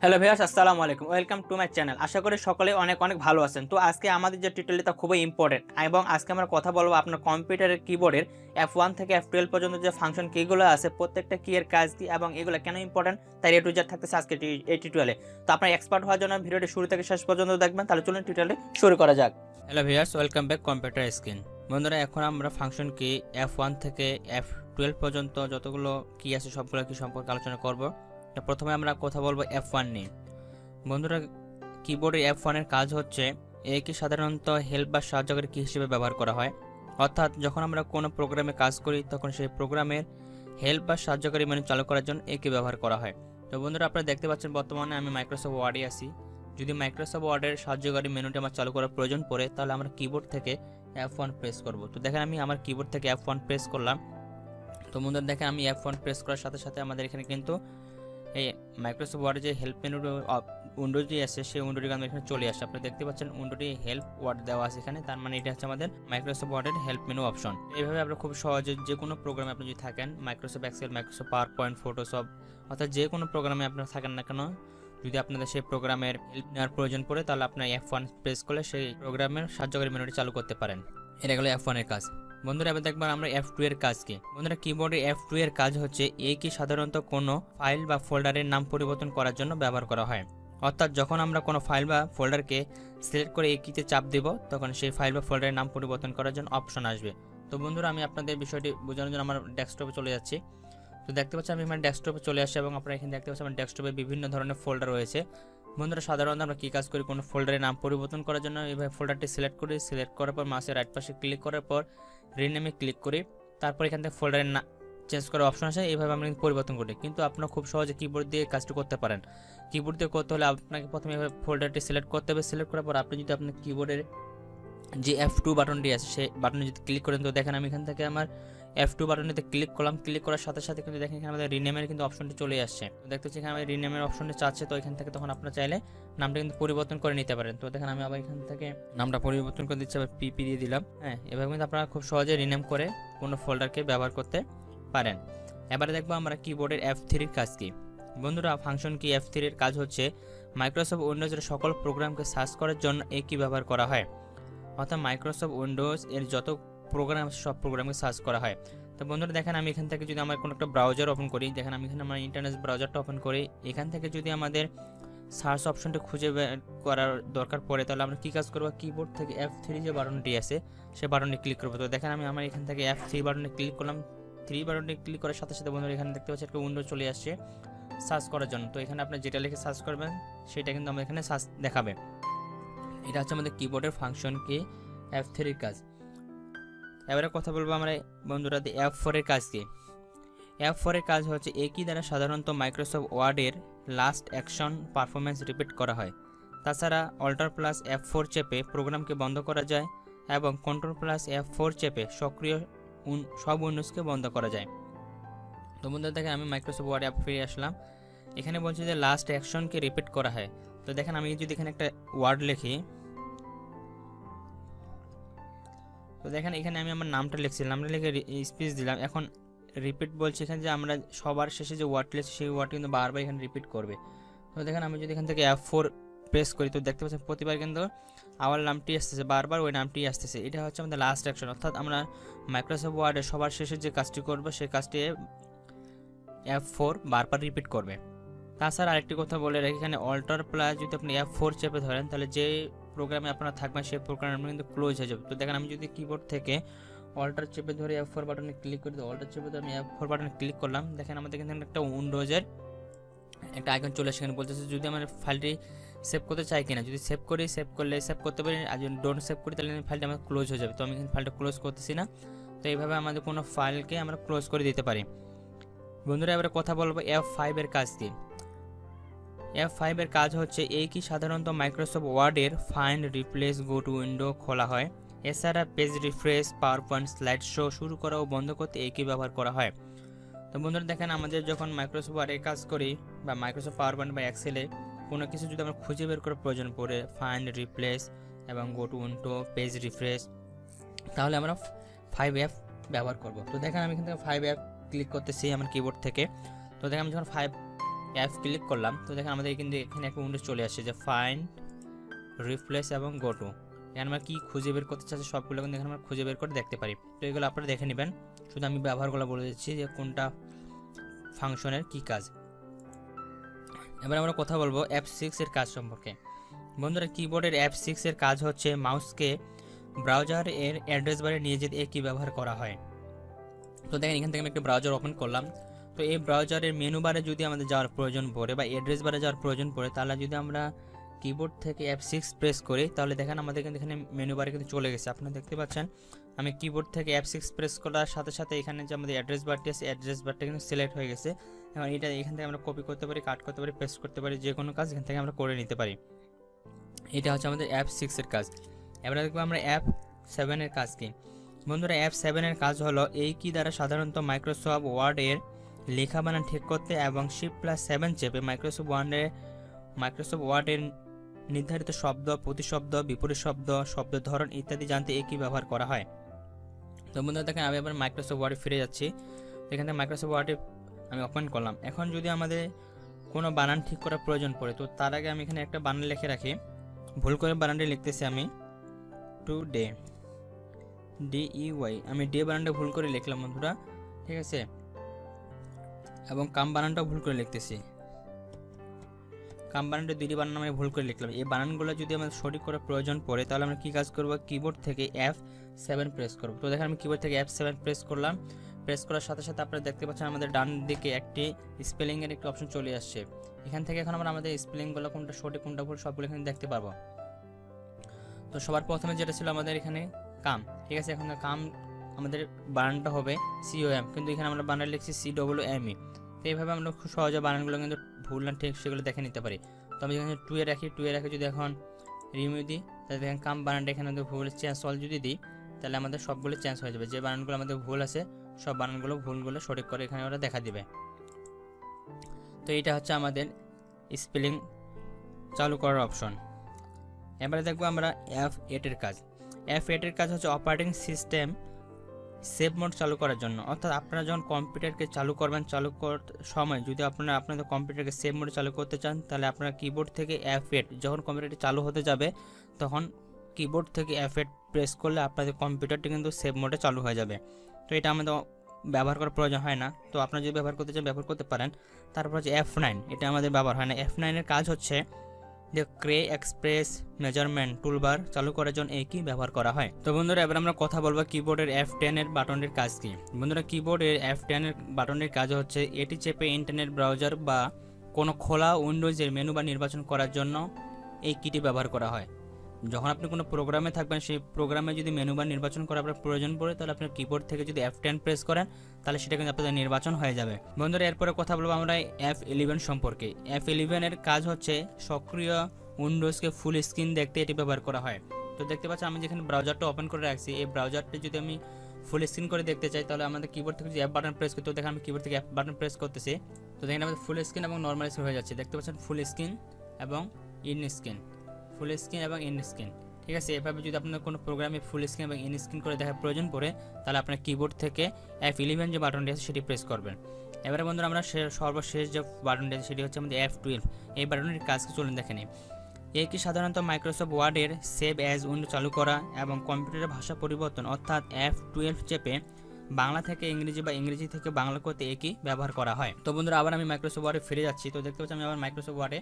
Hello viewers, আসসালামু আলাইকুম। Welcome to my channel. আশা করি সকলে অনেক অনেক ভালো আছেন। তো আজকে আমাদের যে টিউটোরিয়ালটা খুবই ইম্পর্টেন্ট এবং আজকে আমরা কথা বলবো আপনার কম্পিউটারের কিবোর্ডের F1 থেকে F12 পর্যন্ত যে ফাংশন কিগুলো আছে প্রত্যেকটা কি এর কাজ কি এবং এগুলো কেন ইম্পর্টেন্ট তাই এ টু জেড থাকতেছে আজকে এই টিউটোরিয়ালে। তো আপনারা এক্সপার্ট হওয়ার জন্য ভিডিওটি শুরু থেকে শেষ পর্যন্ত দেখবেন। তাহলে চলুন টিউটোরিয়ালটি শুরু করা যাক। Hello viewers, welcome back computer screen. বন্ধুরা, এখন আমরা ফাংশন কি F1 থেকে F12 পর্যন্ত যতগুলো কি আছে সবগুলো কি সম্পর্কে আলোচনা করব। তো প্রথমে আমরা কথা বলবো F1 নিয়ে। বন্ধুরা, কিবোর্ডে F1 এর কাজ হচ্ছে এ কি সাধারণত হেল্প বা সাহায্যকারী কি হিসেবে ব্যবহার করা হয়। অর্থাৎ যখন আমরা কোনো প্রোগ্রামে কাজ করি তখন সেই প্রোগ্রামের হেল্প বা সাহায্যকারী মেনু চালু করার জন্য একে ব্যবহার করা হয়। তো বন্ধুরা, আপনারা দেখতে পাচ্ছেন বর্তমানে আমি মাইক্রোসফট ওয়ার্ডে আছি। যদি মাইক্রোসফট ওয়ার্ডের সাহায্যকারী মেনুটি আমার চালু করার প্রয়োজন পড়ে তাহলে আমরা কিবোর্ড থেকে F1 প্রেস করব। তো দেখেন আমি আমার কিবোর্ড থেকে F1 প্রেস করলাম। তো বন্ধুরা দেখেন আমি F1 প্রেস করার সাথে সাথে আমাদের এখানে কিন্তু এই মাইক্রোসফট ওয়ার্ডে যে হেল্প মেনু উইন্ডোটি আছে সেই উইন্ডোটি আমাদের এখানে চলে আসে। আপনি দেখতে পাচ্ছেন উইন্ডোটি হেল্প ওয়ার্ড দেওয়া আছে এখানে, তার মানে এটা হচ্ছে আমাদের মাইক্রোসফট ওয়ার্ডের হেল্প মেনু অপশন। এইভাবে আমরা খুব সহজে যে কোনো প্রোগ্রামে আপনি যদি থাকেন, Microsoft Excel, Microsoft PowerPoint, Photoshop অর্থাৎ যে কোনো প্রোগ্রামে আপনারা থাকেন না কেন, যদি আপনাদের সেই প্রোগ্রামের হেল্প নেওয়ার প্রয়োজন পড়ে তাহলে আপনার F1 প্রেস করলে সেই প্রোগ্রামের সাহায্যকারী মেনুটি চালু করতে পারেন। এটা গেল F1 এর কাজ। বন্ধুরা, এবার দেখবেন আমরা F2 এর কাজ কি। বন্ধুরা, কিবোর্ডে F2 এর কাজ হচ্ছে এই কি সাধারণত কোনো ফাইল বা ফোল্ডারের নাম পরিবর্তন করার জন্য ব্যবহার করা হয়। অর্থাৎ যখন আমরা কোনো ফাইল বা ফোল্ডারকে সিলেক্ট করে এই কিতে চাপ দেব তখন সেই ফাইল বা ফোল্ডারের নাম পরিবর্তন করার জন্য অপশন আসবে। তো বন্ধুরা, আমি আপনাদের বিষয়টি বোঝানোর জন্য আমার ডেস্কটপে চলে যাচ্ছি। তো দেখতে পাচ্ছি আমি আমার ডেস্কটপে চলে আসি এবং আপনারা এখানে দেখতে পাচ্ছেন আমার ডেস্কটপে বিভিন্ন ধরনের ফোল্ডার রয়েছে। বন্ধুরা, সাধারণত আমরা কী কাজ করি, কোনো ফোল্ডারের নাম পরিবর্তন করার জন্য এইভাবে ফোল্ডারটি সিলেক্ট করি। সিলেক্ট করার পর মাউসের রাইট পাশে ক্লিক করার পর রিনেমে ক্লিক করি। তারপর এখান থেকে ফোল্ডারের না চেঞ্জ করার অপশন আসে। এইভাবে আমরা পরিবর্তন করি, কিন্তু আপনারা খুব সহজে কিবোর্ড দিয়ে কাজটি করতে পারেন। কিবোর্ড দিয়ে করতে হলে আপনাকে প্রথমে এভাবে ফোল্ডারটি সিলেক্ট করতে হবে। সিলেক্ট করার পর আপনি যদি আপনার কিবোর্ডের যে F2 বাটনটি আছে সেই বাটনে যদি ক্লিক করেন তো দেখেন আমি এখান থেকে আমার F2 বাটনটিতে ক্লিক করলাম। ক্লিক করার সাথে সাথে কিন্তু দেখেন এখানে আমাদের রিনেমের কিন্তু অপশনটি চলে আসছে। তো দেখতে পাচ্ছি এখানে আমাদের রিনেমের অপশনটি চাচ্ছে। তো এখান থেকে তখন আপনারা চাইলে নামটা কিন্তু পরিবর্তন করে নিতে পারেন। তো দেখেন আমি আবার এখান থেকে নামটা পরিবর্তন করে দিচ্ছি, আবার পিপি দিয়ে দিলাম। হ্যাঁ, এভাবে কিন্তু আপনারা খুব সহজে রিনেম করে কোনো ফোল্ডারকে ব্যবহার করতে পারেন। এবারে দেখবো আমরা কিবোর্ডের F3 এর কাজ কি। বন্ধুরা, ফাংশন কি F3 এর কাজ হচ্ছে মাইক্রোসফট উইন্ডোজের সকল প্রোগ্রামকে সার্চ করার জন্য এই কি ব্যবহার করা হয়। অর্থাৎ মাইক্রোসফট উইন্ডোজ এর যত প্রোগ্রাম সব প্রোগ্রামকে সার্চ করা হয়। তো বন্ধুরা দেখেন আমি এখান থেকে যদি আমার কোনো একটা ব্রাউজার ওপেন করি, দেখেন আমি এখানে আমার ইন্টারনেট ব্রাউজারটা ওপেন করি, এখান থেকে যদি আমাদের সার্চ অপশনটা খুঁজে বের করার দরকার পড়ে তাহলে আমরা কী কাজ করবো, কিবোর্ড থেকে F3 যে বাটনটি আছে সেই বাটনে ক্লিক করবো। তো দেখেন আমি আমার এখান থেকে F3 বাটনে ক্লিক করলাম। 3 বাটনে ক্লিক করার সাথে সাথে বন্ধুরা এখানে দেখতে পাচ্ছি একটা উইন্ডো চলে আসছে সার্চ করার জন্য। তো এখানে আপনি যেটা লিখে সার্চ করবেন সেটা কিন্তু আমাদের এখানে সার্চ দেখাবে। এটা হচ্ছে আমাদের কিবোর্ডের ফাংশন কি F3 এর কাজ। এবারে কথা বলবো আমরা বন্ধুরা F4 এর কাজ কি। F4 এর কাজ হচ্ছে একই দ্বারা সাধারণত মাইক্রোসফট ওয়ার্ডের লাস্ট অ্যাকশন পারফরমেন্স রিপিট করা হয়। তাছাড়া অল্টার প্লাস F4 চেপে প্রোগ্রামকে বন্ধ করা যায় এবং কন্ট্রোল প্লাস F4 চেপে সক্রিয় সব উইন্ডোজকে বন্ধ করা যায়। তো বন্ধুরা দেখেন আমি মাইক্রোসফট ওয়ার্ডে ফিরে আসলাম। এখানে বলছে যে লাস্ট অ্যাকশনকে রিপিট করা হয়। তো দেখেন আমি যদি এখানে একটা ওয়ার্ড লিখি, তো দেখেন এখানে আমি আমার নামটা লিখছিলাম, নামটা লিখে স্পেস দিলাম। এখন রিপিট বলছে এখানে যে আমরা সবার শেষে যে ওয়ার্ড লিখছি সেই ওয়ার্ড কিন্তু বারবার এখানে রিপিট করবে। তো দেখেন আমি যদি এখান থেকে F4 প্রেস করি তো দেখতে পাচ্ছেন প্রতিবার কিন্তু আমার নামটি আসতেছে, বারবার ওই নামটি আসতেছে। এটা হচ্ছে আমাদের লাস্ট অ্যাকশন, অর্থাৎ আমরা মাইক্রোসফট ওয়ার্ডে সবার শেষে যে কাজটি করবো সেই কাজটি F4 বারবার রিপিট করবে। তাছাড়া আরেকটি কথা বলে রাখি, এখানে অল্টার প্লাস যদি আপনি F4 চেপে ধরেন তাহলে যে প্রোগ্রামে আপনারা থাকবেন সেই প্রোগ্রাম কিন্তু ক্লোজ হয়ে যাবে। তো দেখেন আমি যদি কিবোর্ড থেকে অল্টার চেপে ধরে F4 বাটনে ক্লিক করি, তো অল্টার চেপে ধরে আমি F4 বাটনে ক্লিক করলাম, দেখেন আমাদের কিন্তু একটা উইন্ডোজের একটা আইকন চলে আসে। এখানে বলতেছে যদি আমার ফাইলটি সেভ করতে চাই কিনা, যদি সেভ করি সেভ করলে সেভ করতে পারি, আর যদি ডোন্ট সেভ করি তাহলে ফাইলটা আমার ক্লোজ হয়ে যাবে। তো আমি কিন্তু ফাইলটা ক্লোজ করতেছি না। তো এইভাবে আমাদের কোনো ফাইলকে আমরা ক্লোজ করে দিতে পারি। বন্ধুরা, এবারে কথা বলবো F5 এর কাজ কি। F5 এর কাজ হচ্ছে এই কি সাধারণত মাইক্রোসফট ওয়ার্ডের find, replace, go to window খোলা হয়। এছাড়া page refresh, power point, slide show শুরু করা ও বন্ধ করতে একই ব্যবহার করা হয়। তো বন্ধুরা দেখেন আমাদের যখন মাইক্রোসফট ওয়ার্ডে কাজ করি বা মাইক্রোসফট পাওয়ার পয়েন্ট বা এক্সেলে কোনো কিছু যদি আমরা খুঁজে বের করার প্রয়োজন পড়ে, ফাইন্ড, রিপ্লেস এবং go to window, page refresh, তাহলে আমরা 5F ব্যবহার করব। তো দেখেন আমি এখান থেকে 5F ক্লিক করতেছি আমার কিবোর্ড থেকে। তো দেখেন আমি যখন 5 এফ ক্লিক করলাম, তো দেখেন আমাদের কিন্তু এখানে একটা উইন্ডো চলে আসছে যে ফাইন্ড, রিপ্লেস এবং গো টু। এখানে আমরা কি খুঁজে বের করতে চাচ্ছি সবগুলো কিন্তু এখানে আমরা খুঁজে বের করে দেখতে পারি। তো এগুলো আপনারা দেখে নেবেন, শুধু আমি ব্যবহারগুলো বলে দিচ্ছি যে কোনটা ফাংশনের কি কাজ। এবার আমরা কথা বলবো F6 এর কাজ সম্পর্কে। বন্ধুরা কিবোর্ডের F6 এর কাজ হচ্ছে মাউসকে ব্রাউজার এর অ্যাড্রেস বারে নিয়ে যেতে কি ব্যবহার করা হয়। তো দেখেন এখান থেকে আমি একটা ব্রাউজার ওপেন করলাম, তো এই ব্রাউজারের মেনু বারে যদি আমাদের যাওয়ার প্রয়োজন পড়ে বা অ্যাড্রেস বারে যাওয়ার প্রয়োজন পড়ে, তাহলে যদি আমরা কিবোর্ড থেকে F6 প্রেস করি তাহলে দেখেন আমাদের কিন্তু এখানে মেনু বারে কিন্তু চলে গেছে। আপনারা দেখতে পাচ্ছেন আমি কিবোর্ড থেকে F6 প্রেস করার সাথে সাথে এখানে যে আমাদের অ্যাড্রেস বারটি আছে অ্যাড্রেস বারটা কিন্তু সিলেক্ট হয়ে গেছে। এখন এটা এখান থেকে আমরা কপি করতে পারি, কাট করতে পারি, পেস্ট করতে পারি, যে কোনো কাজ এখান থেকে আমরা করে নিতে পারি। এটা হচ্ছে আমাদের F6 এর কাজ। এবারে দেখবো আমরা F7 এর কাজ কি। বন্ধুরা F7 এর কাজ হলো এই কি দ্বারা সাধারণত মাইক্রোসফট ওয়ার্ড এর লেখা বানান ঠিক করতে এবং Shift+7 চেপে মাইক্রোসফট ওয়ার্ড এর নির্ধারিত শব্দ, প্রতিশব্দ, বিপরীত শব্দ, শব্দের ধরন ইত্যাদি জানতে এই কি ব্যবহার করা হয়। তো বন্ধুরা দেখেন আমি আবার মাইক্রোসফট ওয়ার্ডে ফিরে যাচ্ছি, এখান থেকে মাইক্রোসফট ওয়ার্ডে আমি ওপেন করলাম। এখন যদি আমাদের কোনো বানান ঠিক করার প্রয়োজন পড়ে, তো তার আগে আমি এখানে একটা বানান লিখে রাখি। ভুল করে বানানটি লিখতেছি আমি টুডে, DEY, আমি ডে বানানটা ভুল করে লিখলাম বন্ধুরা, ঠিক আছে, এবং কাম বানানটাও ভুল করে লিখতেছি। কাম বানানটা দুইটি বানান আমি ভুল করে লিখলাম। এই বানানগুলো যদি আমাদের সঠিক করার প্রয়োজন পড়ে তাহলে আমরা কি কাজ করব, কিবোর্ড থেকে F7 প্রেস করব। তো দেখেন আমি কিবোর্ড থেকে F7 প্রেস করলাম, প্রেস করার সাথে সাথে আপনারা দেখতে পাচ্ছেন আমাদের ডান দিকে একটি স্পেলিং এর একটি অপশন চলে আসছে। এখান থেকে এখন আমরা আমাদের স্পেলিংগুলো কোনটা সঠিক কোনটা ভুল সবগুলো এখানে দেখতে পারবো। তো সবার প্রথমে যেটা ছিল আমাদের এখানে কাম, ঠিক আছে, এখন কাম আমাদের বানানটা হবে COM, কিন্তু এখানে আমরা বানান লিখছি CWME। তো এইভাবে আমরা খুব সহজে বানানগুলো কিন্তু ভুল না ঠিক সেগুলো দেখে নিতে পারি। তো আমি এখানে 2 এ রাখি, 2 এ রাখি যদি এখন রিমুভ দিই তাহলে দেখেন কাম বানানটা এখানে ভুল চেঞ্জ অল যদি দিই তাহলে আমাদের সবগুলো চেঞ্জ হয়ে যাবে। যে বানানগুলো আমাদের ভুল আছে সব বানানগুলো ভুলগুলো সঠিক করে এখানে ওরা দেখা দিবে। তো এটা হচ্ছে আমাদের স্পেলিং চালু করার অপশন। এবারে দেখবো আমরা F8 এর কাজ। F8 এর কাজ হচ্ছে অপারেটিং সিস্টেম সেভ মোড চালু করার জন্য। অর্থাৎ আপনারা যখন কম্পিউটারকে চালু করবেন, চালু করার সময় যদি আপনারা আপনাদের কম্পিউটারকে সেভ মোডে চালু করতে চান তাহলে আপনারা কিবোর্ড থেকে F8, যখন কম্পিউটারটি চালু হতে যাবে তখন কিবোর্ড থেকে F8 প্রেস করলে আপনাদের কম্পিউটারটি কিন্তু সেভ মোডে চালু হয়ে যাবে। তো এটা আমাদের ব্যবহার করার প্রয়োজন হয় না, তো আপনারা যদি ব্যবহার করতে চান ব্যবহার করতে পারেন। তারপর হচ্ছে F9, এটা আমাদের ব্যবহার হয় না। F9 এর কাজ হচ্ছে যে ক্রে এক্সপ্রেস মেজারমেন্ট টুলবার চালু করার জন্য এই কি ব্যবহার করা হয়। তো বন্ধুরা এবার আমরা কথা বলবো কিবোর্ডের F10 এর বাটনের কাজ কি। বন্ধুরা কিবোর্ডের F10 এর বাটনের কাজ হচ্ছে এটি চেপে ইন্টারনেট ব্রাউজার বা কোনো খোলা উইন্ডোজের মেনু বা নির্বাচন করার জন্য এই কিটি ব্যবহার করা হয়। যখন আপনি কোনো প্রোগ্রামে থাকবেন সেই প্রোগ্রামে যদি মেনু বার নির্বাচন করার আপনার প্রয়োজন পড়ে তাহলে আপনার কিবোর্ড থেকে যদি F10 প্রেস করেন তাহলে সেটা কিন্তু আপনাদের নির্বাচন হয়ে যাবে। বন্ধুরা এরপরে কথা বলবো আমরা F11 সম্পর্কে। F11 এর কাজ হচ্ছে সক্রিয় উইন্ডোজকে ফুল স্ক্রিন দেখতে এটি ব্যবহার করা হয়। তো দেখতে পাচ্ছেন আমি যেখানে ব্রাউজারটা ওপেন করে রাখছি, এই ব্রাউজারটি যদি আমি ফুল স্ক্রিন করে দেখতে চাই তাহলে আমাদের কিবোর্ড থেকে যদি F বাটন প্রেস করতে, দেখেন আমি কিবোর্ড থেকে F বাটন প্রেস করতেছি, তো দেখেন আমাদের ফুল স্ক্রিন এবং নর্মাল স্ক্রিন হয়ে যাচ্ছে। দেখতে পাচ্ছেন ফুল স্ক্রিন এবং ইন স্ক্রিন, ফুল স্ক্রিন এবং ইন স্ক্রিন, ঠিক আছে। এভাবে যদি আপনার কোনো প্রোগ্রামে ফুল স্ক্রিন এবং ইন স্ক্রিন করে দেখার প্রয়োজন পড়ে তাহলে আপনার কিবোর্ড থেকে F11 যে বাটনটি আছে সেটি প্রেস করবেন। এবারে বন্ধুরা আমরা সর্বশেষ যে বাটনটি আছে সেটি হচ্ছে আমাদের F12। এই বাটনটির কাজ চলুন দেখে নিই। এই কি সাধারণত মাইক্রোসফট ওয়ার্ডের সেভ অ্যাজ উইন্ডো চালু করা এবং কম্পিউটারের ভাষা পরিবর্তন অর্থাৎ F12 চেপে বাংলা থেকে ইংরেজি বা ইংরেজি থেকে বাংলা করতে একই ব্যবহার করা হয়। তো বন্ধুরা আবার আমি মাইক্রোসফট ওয়ার্ডে ফিরে যাচ্ছি, তো দেখতে পাচ্ছি আমি আবার মাইক্রোসফট ওয়ার্ডে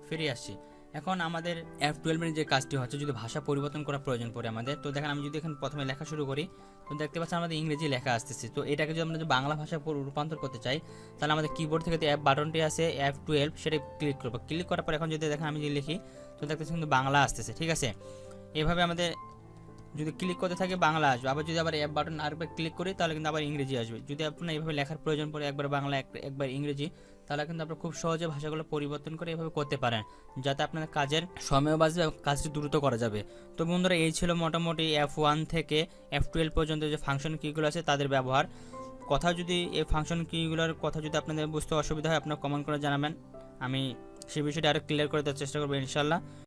ফিরে আসছি। এখন আমাদের F12 এর যে কাজটি হচ্ছে যদি ভাষা পরিবর্তন করার প্রয়োজন পড়ে আমাদের, তো দেখেন আমি যদি এখন প্রথমে লেখা শুরু করি তো দেখতে পাচ্ছি আমাদের ইংরেজি লেখা আসতেছে। তো এটাকে যদি আমরা বাংলা ভাষায় রূপান্তর করতে চাই তাহলে আমাদের কিবোর্ড থেকে যে F বাটনটি আছে F12 সেটা ক্লিক করবো। ক্লিক করার পর এখন যদি দেখেন আমি যদি লিখি তো দেখতেছি কিন্তু বাংলা আসতেছে, ঠিক আছে। এভাবে আমাদের যদি ক্লিক করতে থাকে বাংলা আসবে, আবার যদি আবার F বাটন আরেকবার ক্লিক করি তাহলে কিন্তু আবার ইংরেজি আসবে। যদি আপনার এইভাবে লেখার প্রয়োজন পড়ে একবার বাংলা একবার ইংরেজি তাহলে কিন্তু আপনারা খুব সহজে ভাষাগুলো পরিবর্তন করে এভাবে করতে পারেন যাতে আপনাদের কাজের সময় বাঁচবে এবং কাজটি দ্রুত করা যাবে। তো বন্ধুরা এই ছিল মোটামুটি F1 থেকে F12 পর্যন্ত যে ফাংশন কিগুলো আছে তাদের ব্যবহার। কথা যদি এই ফাংশন কিগুলোর কথা যদি আপনাদের বুঝতে অসুবিধা হয় আপনারা কমেন্ট করে জানাবেন, আমি সেই বিষয়টা আরও ক্লিয়ার করে দেওয়ার চেষ্টা করবো ইনশাল্লাহ।